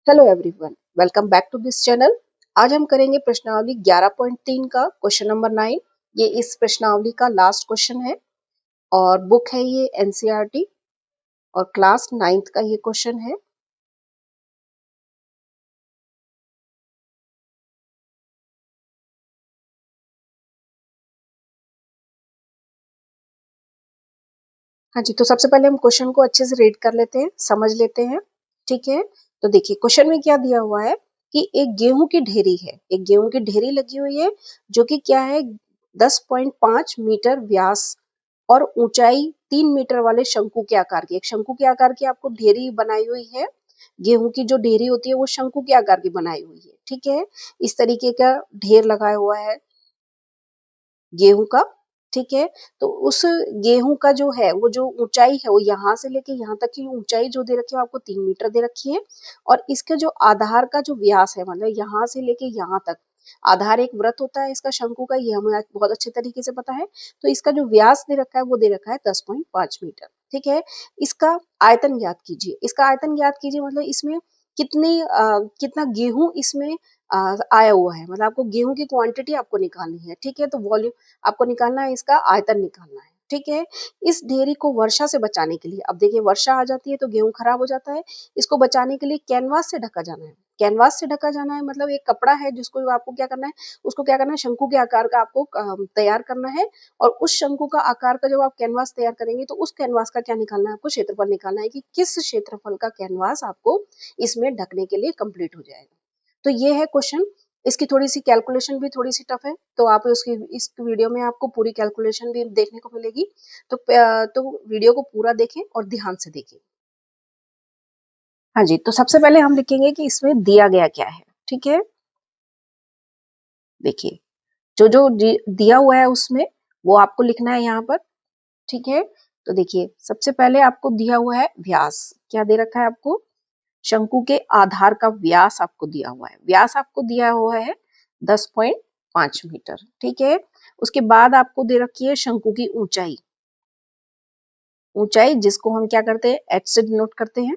Hello everyone, welcome back to this channel. आज हम करेंगे प्रश्नावली 11.3 का क्वेश्चन नंबर 9। ये इस प्रश्नावली का लास्ट क्वेश्चन है और बुक है ये एनसीईआरटी और क्लास 9th का ये क्वेश्चन है। हाँ जी, तो सबसे पहले हम क्वेश्चन को अच्छे से रीड कर लेते हैं, समझ लेते हैं। ठीक है, तो देखिए क्वेश्चन में क्या दिया हुआ है कि एक गेहूं की ढेरी है, एक गेहूं की ढेरी लगी हुई है जो कि क्या है 10.5 मीटर व्यास और ऊंचाई 3 मीटर वाले शंकु के आकार की, एक शंकु के आकार की आपको ढेरी बनाई हुई है। गेहूं की जो ढेरी होती है वो शंकु के आकार की बनाई हुई है। ठीक है, इस तरीके का ढेर लगाया हुआ है गेहूं का। ठीक है, तो उस गेहूं का जो है वो जो ऊंचाई है वो यहाँ से लेके यहाँ तक की ऊंचाई जो दे रखी है आपको 3 मीटर दे रखी है। और इसके जो आधार का जो व्यास है मतलब यहाँ से लेके यहाँ तक, आधार एक वृत्त होता है इसका शंकु का, ये हमें बहुत अच्छे तरीके से पता है। तो इसका जो व्यास दे रखा है वो दे रखा है 10.5 मीटर। ठीक है, इसका आयतन ज्ञात कीजिए। इसका आयतन ज्ञात कीजिए मतलब इसमें कितना गेहूं इसमें आया हुआ है, मतलब आपको गेहूं की क्वांटिटी आपको निकालनी है। ठीक है, तो वॉल्यूम आपको निकालना है, इसका आयतन निकालना है। ठीक है, इस ढेरी को वर्षा से बचाने के लिए, अब देखिए वर्षा आ जाती है तो गेहूं खराब हो जाता है, इसको बचाने के लिए कैनवास से ढका जाना है। कैनवास से ढका जाना है मतलब एक कपड़ा है जिसको आपको क्या करना है, उसको क्या करना है, शंकु के आकार का आपको तैयार करना है। और उस शंकु का आकार का जब आप कैनवास तैयार करेंगे तो उस कैनवास का क्या निकालना है, आपको क्षेत्रफल निकालना है कि किस क्षेत्रफल का कैनवास आपको इसमें ढकने के लिए कंप्लीट हो जाएगा। तो ये है क्वेश्चन। इसकी थोड़ी-सी कैलकुलेशन भी थोड़ी-सी टफ है, तो आप उसकी इस वीडियो में आपको पूरी कैलकुलेशन भी देखने को मिलेगी। तो वीडियो को पूरा देखें और ध्यान से देखें। हाँ जी, तो सबसे पहले हम लिखेंगे कि इसमें दिया गया क्या है। ठीक है, देखिए जो दिया हुआ है उसमें वो आपको लिखना है यहाँ पर। ठीक है, तो देखिए सबसे पहले आपको दिया हुआ है व्यास, क्या दे रखा है आपको, शंकु के आधार का व्यास आपको दिया हुआ है। व्यास आपको दिया हुआ है 10.5 मीटर। ठीक है, उसके बाद आपको दे रखी है शंकु की ऊंचाई, ऊंचाई जिसको हम क्या करते हैं एच से डिनोट करते हैं,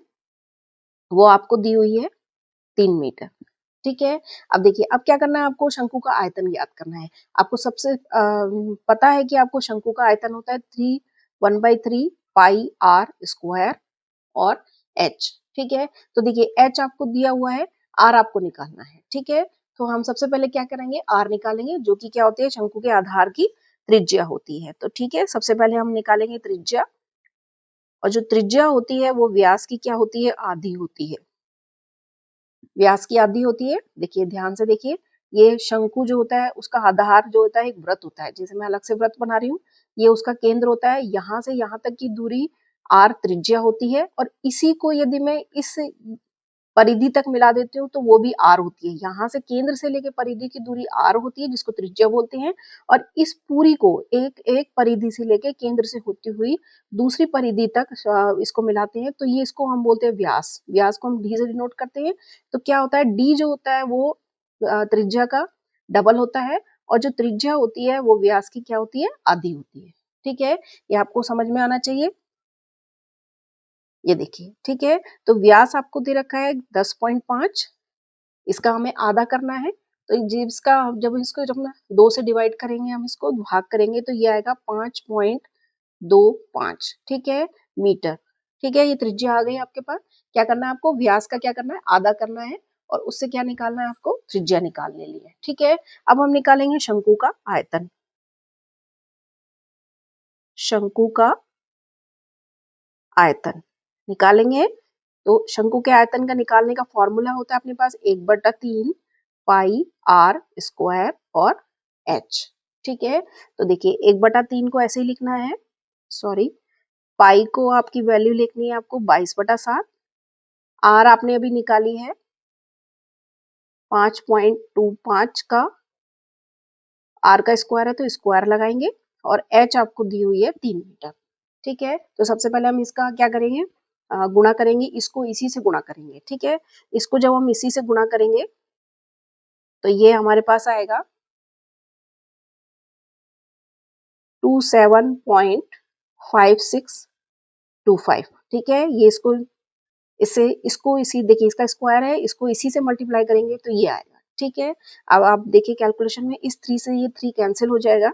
वो आपको दी हुई है 3 मीटर। ठीक है, अब देखिए अब क्या करना है, आपको शंकु का आयतन ज्ञात करना है। आपको सबसे पता है कि आपको शंकु का आयतन होता है 1/3 पाई आर स्क्वायर और एच। ठीक है, तो देखिए एच आपको दिया हुआ है, आर आपको निकालना है। ठीक है, तो हम सबसे पहले क्या करेंगे, आर निकालेंगे जो कि क्या होती है, शंकु के आधार की त्रिज्या होती है। तो ठीक है, सबसे पहले हम निकालेंगे त्रिज्या, और जो त्रिज्या होती है वो व्यास की क्या होती है, आधी होती है। व्यास की आधी होती है। देखिए ध्यान से देखिए, ये शंकु जो होता है उसका आधार जो होता है एक वृत्त होता है, जैसे मैं अलग से वृत्त बना रही हूँ, ये उसका केंद्र होता है, यहाँ से यहाँ तक की दूरी आर त्रिज्या होती है। और इसी को यदि मैं इस परिधि तक मिला देती हूँ तो वो भी आर होती है। यहाँ से केंद्र से लेके परिधि की दूरी आर होती है जिसको त्रिज्या बोलते हैं। और इस पूरी को एक एक परिधि से लेके केंद्र से होती हुई दूसरी परिधि तक इसको मिलाते हैं, तो ये इसको हम बोलते हैं व्यास। व्यास को हम डी से डिनोट करते हैं। तो क्या होता है, डी जो होता है वो त्रिज्या का डबल होता है, और जो त्रिज्या होती है वो व्यास की क्या होती है, आधी होती है। ठीक है, ये आपको समझ में आना चाहिए। ये देखिए ठीक है, तो व्यास आपको दे रखा है 10.5, इसका हमें आधा करना है। तो जिसका जब हम 2 से डिवाइड करेंगे, हम इसको भाग करेंगे तो ये आएगा 5.25। ठीक है, मीटर। ठीक है, ये त्रिज्या आ गई आपके पास। क्या करना है आपको, व्यास का क्या करना है, आधा करना है, और उससे क्या निकालना है आपको, त्रिज्या निकालने लिए। ठीक है, अब हम निकालेंगे शंकु का आयतन। शंकु का आयतन निकालेंगे, तो शंकु के आयतन का निकालने का फॉर्मूला होता है अपने पास 1/3 पाई आर स्क्वायर और एच। ठीक है, तो देखिए 1/3 को ऐसे ही लिखना है, सॉरी, पाई को आपकी वैल्यू लिखनी है आपको 22/7। आर आपने अभी निकाली है 5.25 का, आर का स्क्वायर है तो स्क्वायर लगाएंगे, और एच आपको दी हुई है 3 मीटर। ठीक है, तो सबसे पहले हम इसका क्या करेंगे, गुणा करेंगे, इसको इसी से गुणा करेंगे। ठीक है, इसको जब हम इसी से गुणा करेंगे तो ये हमारे पास आएगा 27.5625। ठीक है, ये इसको इससे इसको इसी देखिए इसका स्क्वायर है, इसको इसी से मल्टीप्लाई करेंगे तो ये आएगा, ठीक है। अब आप देखिए कैलकुलेशन में इस 3 से ये 3 कैंसिल हो जाएगा,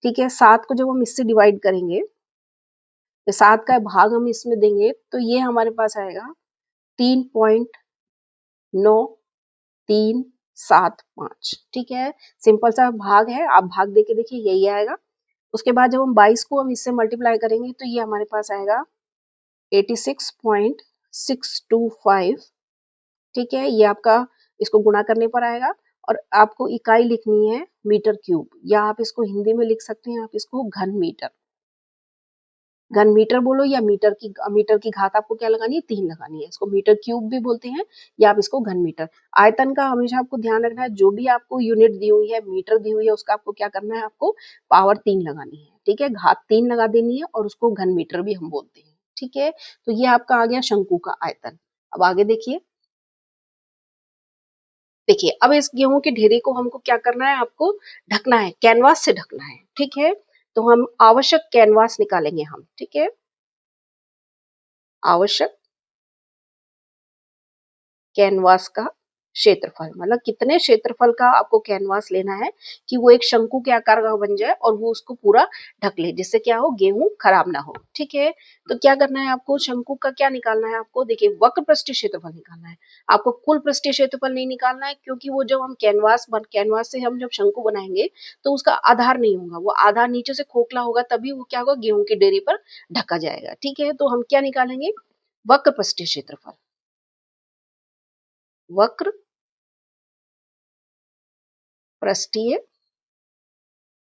ठीक है। 7 को जब हम इससे डिवाइड करेंगे तो 7 का भाग हम इसमें देंगे तो ये हमारे पास आएगा 3.9375, ठीक है। सिंपल सा भाग है, आप भाग देके देखिए यही आएगा। उसके बाद जब हम 22 को हम इससे मल्टीप्लाई करेंगे तो ये हमारे पास आएगा 86.625, ठीक है। ये आपका इसको गुणा करने पर आएगा और आपको इकाई लिखनी है मीटर क्यूब, या आप इसको हिंदी में लिख सकते हैं, आप इसको घन मीटर बोलो या मीटर की घात आपको क्या लगानी है 3 लगानी है। इसको मीटर क्यूब भी बोलते हैं या आप इसको घन मीटर। आयतन का हमेशा आपको ध्यान रखना है, जो भी आपको यूनिट दी हुई है, मीटर दी हुई है, उसका आपको क्या करना है, आपको पावर 3 लगानी है, ठीक है। घात 3 लगा देनी है और उसको घन मीटर भी हम बोलते हैं, ठीक है। तो ये आपका आ गया शंकु का आयतन। अब आगे देखिए, अब इस गेहूं के ढेरे को हमको क्या करना है, आपको ढकना है, कैनवास से ढकना है, ठीक है। तो हम आवश्यक कैनवास निकालेंगे हम, ठीक है। आवश्यक कैनवास का क्षेत्रफल, मतलब कितने क्षेत्रफल का आपको कैनवास लेना है कि वो एक शंकु के आकार का बन जाए और वो उसको पूरा ढक ले, जिससे क्या हो, गेहूं खराब ना हो, ठीक है। तो क्या करना है आपको, शंकु का क्या निकालना है आपको, देखिए वक्र पृष्ठीय क्षेत्रफल निकालना है आपको, कुल पृष्ठीय क्षेत्रफल नहीं निकालना है, क्योंकि वो जब हम कैनवास से हम जब शंकु बनाएंगे तो उसका आधार नहीं होगा, वो आधार नीचे से खोखला होगा, तभी वो क्या होगा, गेहूं की डेरी पर ढका जाएगा, ठीक है। तो हम क्या निकालेंगे, वक्र पृष्ठीय क्षेत्रफल, वक्र पृष्ठीय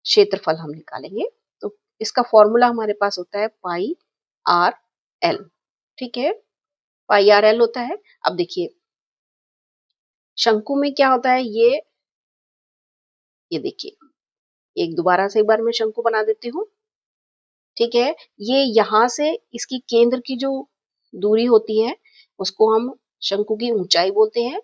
क्षेत्रफल हम निकालेंगे। तो इसका फॉर्मूला हमारे पास होता है पाई आर एल, ठीक है। पाई आर एल होता है। अब देखिए शंकु में क्या होता है, ये देखिए एक दोबारा से एक बार मैं शंकु बना देती हूँ, ठीक है। ये यहाँ से इसकी केंद्र की जो दूरी होती है उसको हम शंकु की ऊंचाई बोलते हैं।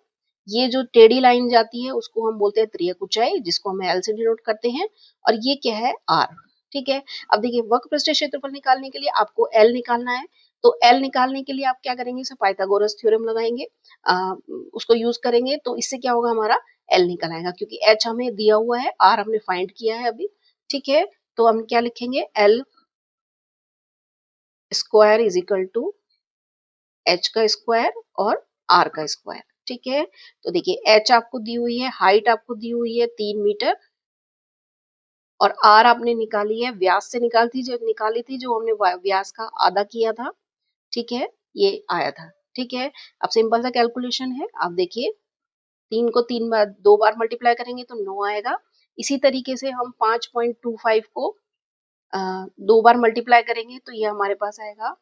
ये जो टेढ़ी लाइन जाती है उसको हम बोलते हैं त्रियक ऊंचाई, जिसको हम एल से डिनोट करते हैं, और ये क्या है, आर, ठीक है। अब देखिए वक्र पृष्ठीय क्षेत्रफल निकालने के लिए आपको एल निकालना है, तो एल निकालने के लिए आप क्या करेंगे, इसे पाइथागोरस थ्योरम लगाएंगे, उसको यूज करेंगे, तो इससे क्या होगा, हमारा एल निकल आएगा, क्योंकि एच हमें दिया हुआ है, आर हमने फाइंड किया है अभी, ठीक है। तो हम क्या लिखेंगे, L square is equal to H का स्क्वायर और आर का स्क्वायर, ठीक है। तो देखिए एच आपको दी हुई है, हाइट आपको दी हुई है 3 मीटर, और आर आपने निकाली है, व्यास से निकाली थी जो हमने व्यास का आधा किया था, ठीक है, ये आया था, ठीक है। अब सिंपल सा कैलकुलेशन है, आप देखिए 3 को 2 बार मल्टीप्लाई करेंगे तो 9 आएगा। इसी तरीके से हम 5.25 को 2 बार मल्टीप्लाई करेंगे तो ये हमारे पास आएगा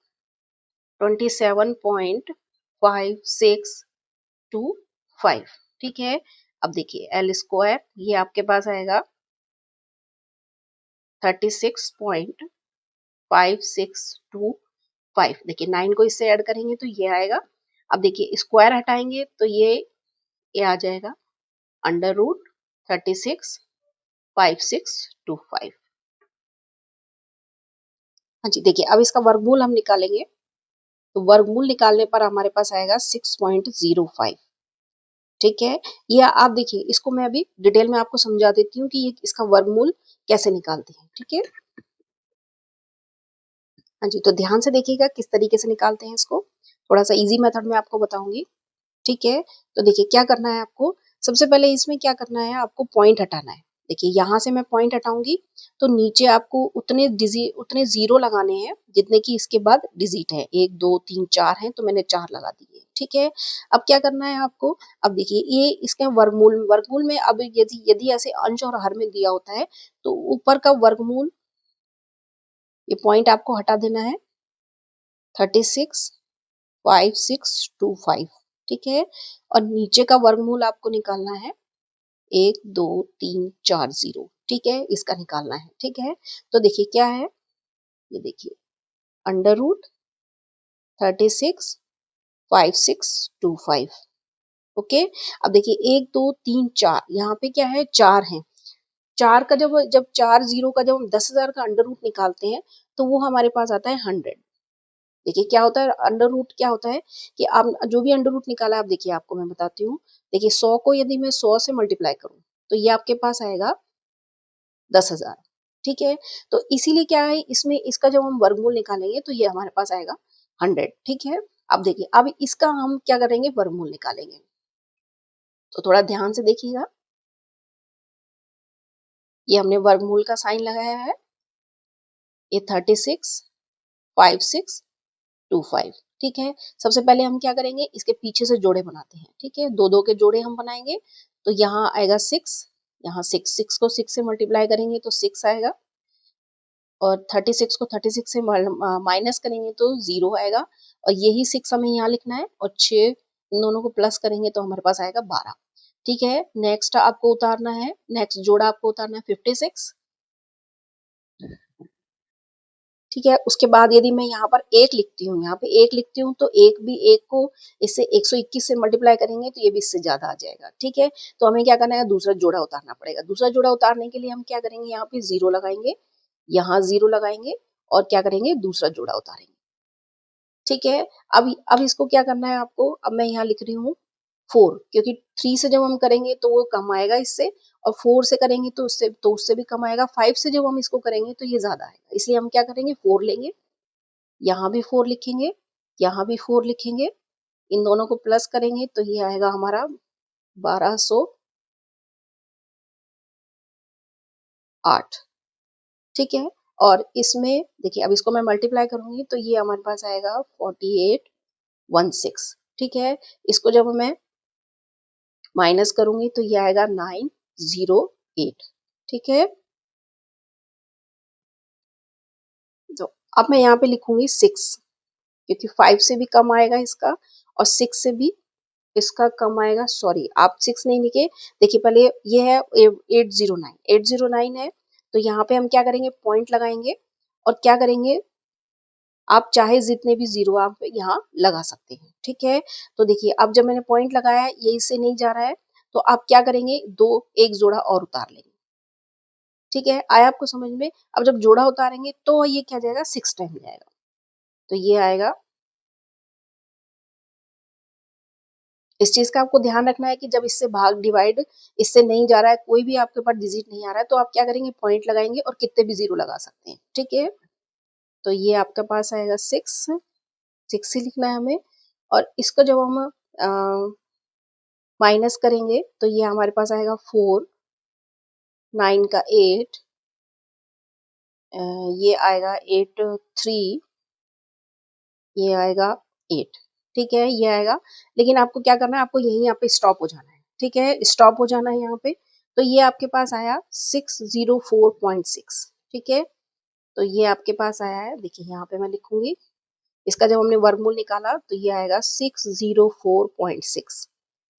27.5625, ठीक है। अब देखिए एल स्क्वायर ये आपके पास आएगा 36.5625, देखिए 9 को इससे ऐड करेंगे तो ये आएगा। अब देखिए स्क्वायर हटाएंगे तो ये आ जाएगा √365625। हाँ जी, देखिए अब इसका वर्गमूल हम निकालेंगे, तो वर्गमूल निकालने पर हमारे पास आएगा 6.05, ठीक है। ये आप देखिए, इसको मैं अभी डिटेल में आपको समझा देती हूँ कि ये इसका वर्गमूल कैसे निकालते हैं, ठीक है। हाँ जी, तो ध्यान से देखिएगा किस तरीके से निकालते हैं इसको, थोड़ा सा इजी मेथड में आपको बताऊंगी, ठीक है। तो देखिए क्या करना है आपको, सबसे पहले इसमें क्या करना है, आपको पॉइंट हटाना है। देखिए यहाँ से मैं पॉइंट हटाऊंगी तो नीचे आपको उतने जीरो लगाने हैं जितने की इसके बाद डिजिट है, 1 2 3 4 हैं, तो मैंने 4 लगा दिए, ठीक है। अब क्या करना है आपको, अब देखिए ये इसके वर्गमूल में, अब यदि यदि ऐसे अंश और हर में दिया होता है तो ऊपर का वर्गमूल, ये पॉइंट आपको हटा देना है, 36.5625, ठीक है। और नीचे का वर्गमूल आपको निकालना है 1 2 3 4 0, ठीक है, इसका निकालना है, ठीक है। तो देखिए क्या है, ये देखिए √36.5625, ओके। अब देखिए 1 2 3 4, यहाँ पे क्या है, 4 है, 4 का जब जब 4 जीरो का जब हम 10,000 का अंडर रूट निकालते हैं तो वो हमारे पास आता है 100, देखिए क्या होता है अंडर रूट, क्या होता है कि आप जो भी अंडर रूट निकाला, आप देखिए आपको मैं बताती हूँ। देखिए 100 को यदि मैं 100 से मल्टीप्लाई करूँ तो ये आपके पास आएगा 10,000। ठीक है, तो इसीलिए क्या है इसमें, इसका जब हम वर्गमूल निकालेंगे तो ये हमारे पास आएगा 100। ठीक है, अब देखिए अब इसका हम क्या करेंगे, वर्गमूल निकालेंगे। तो थोड़ा ध्यान से देखिएगा, ये हमने वर्गमूल का साइन लगाया है। ये 365625। ठीक है, सबसे पहले हम क्या करेंगे, इसके पीछे से जोड़े बनाते हैं। ठीक है, दो दो के जोड़े हम बनाएंगे। तो यहाँ आएगा 6, यहाँ 6, 6 को 6 से मल्टीप्लाई करेंगे तो 6 आएगा, और 36 को 36 से माइनस करेंगे तो 0 आएगा, और यही 6 हमें यहाँ लिखना है, और 6 इन दोनों को प्लस करेंगे तो हमारे पास आएगा 12। ठीक है, नेक्स्ट आपको उतारना है, नेक्स्ट जोड़ा आपको उतारना है 56। ठीक है, उसके बाद यदि मैं यहाँ पर एक लिखती हूँ, यहाँ पे एक लिखती हूँ तो एक भी, एक को इससे 121 से मल्टीप्लाई करेंगे तो ये भी इससे ज्यादा आ जाएगा। ठीक है, तो हमें क्या करना है, दूसरा जोड़ा उतारना पड़ेगा। दूसरा जोड़ा उतारने के लिए हम क्या करेंगे, यहाँ पे 0 लगाएंगे, यहाँ 0 लगाएंगे, और क्या करेंगे, दूसरा जोड़ा उतारेंगे। ठीक है, अब इसको क्या करना है आपको, अब मैं यहाँ लिख रही हूँ 4, क्योंकि 3 से जब हम करेंगे तो वो कम आएगा इससे, और 4 से करेंगे तो उससे भी कम आएगा। 5 से जब हम इसको करेंगे तो ये ज्यादा आएगा, इसलिए हम क्या करेंगे, 4 लेंगे, यहाँ भी 4 लिखेंगे, यहाँ भी 4 लिखेंगे, इन दोनों को प्लस करेंगे तो ये आएगा हमारा 1208। ठीक है, और इसमें देखिए अब इसको मैं मल्टीप्लाई करूंगी तो ये हमारे पास आएगा 4816। ठीक है, इसको जब मैं माइनस करूंगी तो ये आएगा 908। ठीक है, तो अब मैं यहाँ पे लिखूंगी 6, क्योंकि 5 से भी कम आएगा इसका, और 6 से भी इसका कम आएगा। सॉरी, आप 6 नहीं लिखे, देखिए पहले ये है 809, 809 है, तो यहाँ पे हम क्या करेंगे, पॉइंट लगाएंगे, और क्या करेंगे, आप चाहे जितने भी जीरो आप यहाँ लगा सकते हैं। ठीक है, तो देखिए अब जब मैंने पॉइंट लगाया है, ये इससे नहीं जा रहा है, तो आप क्या करेंगे, एक जोड़ा और उतार लेंगे। ठीक है, आया आपको समझ में। अब जब जोड़ा उतारेंगे तो ये क्या जाएगा, 6 टाइम जाएगा, तो ये आएगा। इस चीज का आपको ध्यान रखना है कि जब इससे भाग डिवाइड इससे नहीं जा रहा है, कोई भी आपके पास डिजिट नहीं आ रहा है, तो आप क्या करेंगे, पॉइंट लगाएंगे और कितने भी जीरो लगा सकते हैं। ठीक है, तो ये आपके पास आएगा 6, 6 ही लिखना है हमें, और इसको जब हम माइनस करेंगे तो ये हमारे पास आएगा 4, 9 का 8, ये आएगा 8 3, ये आएगा 8। ठीक है, ये आएगा, लेकिन आपको क्या करना है, आपको यहीं यहाँ पे स्टॉप हो जाना है। ठीक है, स्टॉप हो जाना है यहाँ पे, तो ये आपके पास आया 604.6। ठीक है, तो ये आपके पास आया है, देखिए यहाँ पे मैं लिखूंगी, इसका जब हमने वर्गमूल निकाला तो ये आएगा 604.6।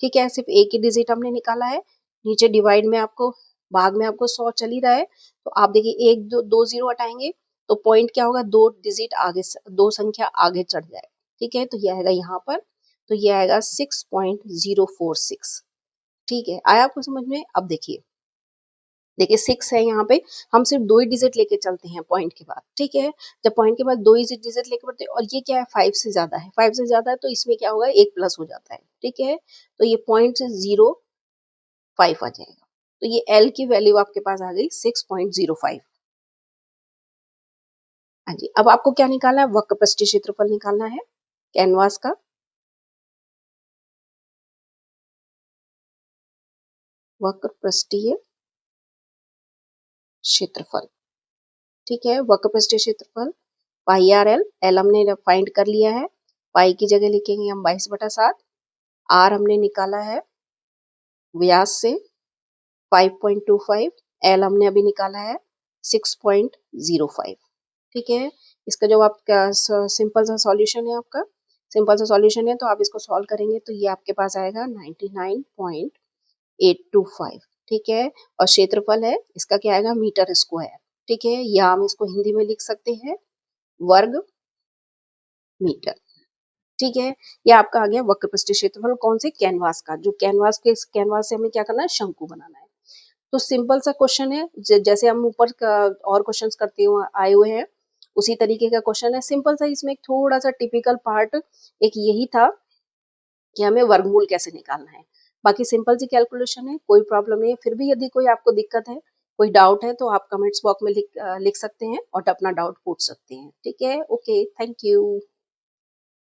ठीक है, सिर्फ एक ही डिजिट हमने निकाला है, नीचे डिवाइड में आपको, भाग में आपको 100 चल ही रहा है, तो आप देखिए एक दो जीरो हटाएंगे तो पॉइंट क्या होगा, दो डिजिट आगे, दो संख्या आगे चढ़ जाएगा। ठीक है, तो ये आएगा यहाँ पर, तो ये आएगा 6.046। ठीक है, आया आपको समझ में। अब देखिए, देखिए 6 है यहाँ पे, हम सिर्फ दो ही डिजिट लेके चलते हैं पॉइंट के बाद। ठीक है, जब पॉइंट के बाद दो ही डिजिट लेके बढ़ते हैं, और ये क्या है, 5 से ज्यादा है, 5 से ज्यादा है तो इसमें क्या होगा, एक प्लस हो जाता है। ठीक है, तो ये 0.05 आ जाएगा, तो ये L की वैल्यू आपके पास आ गई 6.05। हाँ जी, अब आपको क्या निकालना है, वक्र पृष्ठीय क्षेत्रफल निकालना है कैनवास का। वक्र पृष्ठीय क्षेत्रफल। ठीक है, वक्र पृष्ठीय क्षेत्रफल पाई आर एल, एल हमने फाइंड कर लिया है, पाई की जगह लिखेंगे हम 22/7, आर हमने निकाला है व्यास से 5.25, एल हमने अभी निकाला है 6.05। ठीक है, इसका जो आपका सिंपल सा सॉल्यूशन है, आपका सिंपल सा सॉल्यूशन है, तो आप इसको सॉल्व करेंगे तो ये आपके पास आएगा 99.825। ठीक है, और क्षेत्रफल है इसका क्या आएगा, मीटर स्क्वायर। ठीक है, या हम इसको हिंदी में लिख सकते हैं वर्ग मीटर। ठीक है, ये आपका आ गया वक्र पृष्ठीय क्षेत्रफल, कौन से, कैनवास का। जो कैनवास के, कैनवास से हमें क्या करना है, शंकु बनाना है। तो सिंपल सा क्वेश्चन है, जैसे हम ऊपर और क्वेश्चंस करते हुए आए हुए हैं, उसी तरीके का क्वेश्चन है, सिंपल सा। इसमें एक थोड़ा सा टिपिकल पार्ट एक यही था कि हमें वर्गमूल कैसे निकालना है। बाकी सिंपल सी कैलकुलेशन है, कोई प्रॉब्लम नहीं है। फिर भी यदि कोई आपको दिक्कत है, कोई डाउट है, तो आप कमेंट्स बॉक्स में लिख सकते हैं और अपना डाउट पूछ सकते हैं। ठीक है, ओके, थैंक यू।